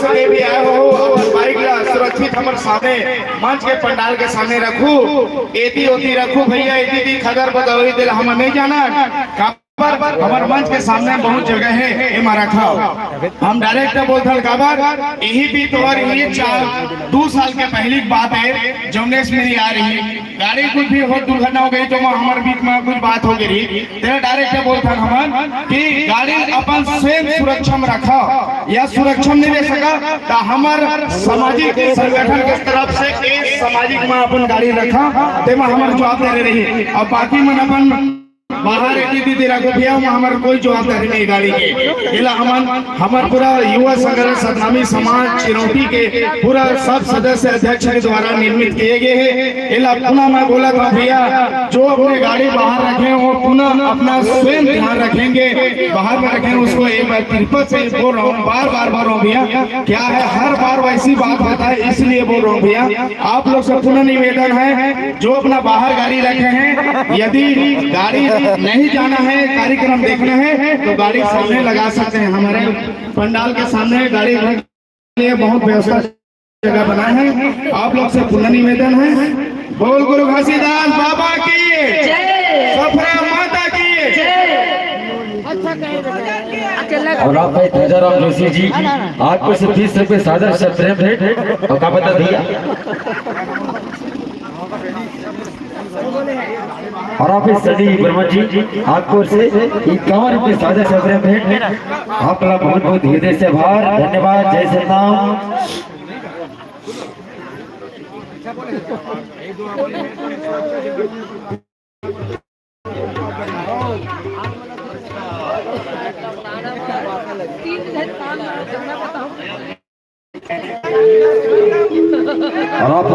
से भी आए हो और बाइक सुरक्षित हमारे सामने मंच के पंडाल के सामने रखू, एती ओती रखू भैया, एती दी खबर बदौरी दिल हम नहीं जाना पर हमारे मंच के सामने बहुत जगह है एमा रखा। हम डायरेक्ट बोलते काबर यही भी तोर यही 2 साल के पहली बात है जमुनेश मेरी आ रही गाड़ी कुछ भी हो दुर्घटना हो गई तो हमारे बीच में कुछ बात हो गई तेरे डायरेक्ट बोलते हम कि गाड़ी अपन स्वयं सुरक्षा में रखा या सुरक्षा नहीं दे सका तो हमारे सामाजिक संगठन के तरफ से सामाजिक में अपन गाड़ी रखा तेमा हमारे जवाबदारी रही और बाकी मन अपन बाहर दीदी रखो भैया हमारे कोई जवाबदारी नहीं गाड़ी के इला हमार पूरा युवा संगठन सतनामी समाज चिरौटी के पूरा सब सदस्य अध्यक्ष के द्वारा निर्मित किए गए हैं। इला पुनः मैं बोला था भैया जो अपने गाड़ी बाहर रखे वो पुनः अपना स्वयं ध्यान रखेंगे, बाहर में रखें उसको। एक बार कृपा से बोल रहा हूँ, बार बार बोल रहा हूँ भैया, क्या है हर बार वैसी बात होता है इसलिए बोल रहा हूँ भैया। आप लोग से पुनः निवेदन है जो अपना बाहर गाड़ी रखे हैं, यदि गाड़ी नहीं जाना है कार्यक्रम देखना है तो गाड़ी सामने लगा सकते हैं। हमारे पंडाल के सामने गाड़ी रखने के लिए बहुत व्यवस्था जगह बना है। आप लोग से पुनः निवेदन है, बोल गुरु घासीदास बाबा की जय, सफरा माता की जय। और आप तुझाराम जोशी जी आपको से 30 रुपए सादर से प्रेम भेंट और क्या बता दिया। और आप सदी ब्रह्म जी आपको से 51 रुपए सादर से प्रेम भेंट। आपका बहुत बहुत हृदय से आभार, धन्यवाद। जय श्री राम। और आप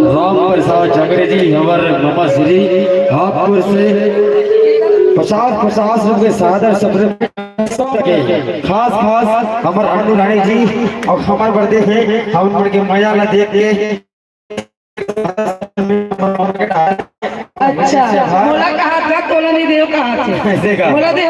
राम प्रसाद चंद्र जी हमारे मामा श्री आपको से 50 रुपए सादर सब्र खास हमारे अनु रानी जी और हमारे बर्दे हैं हम उनके मजा ला देख के। अच्छा बोला कहा था, बोला नहीं दे कहा थे, बोला दे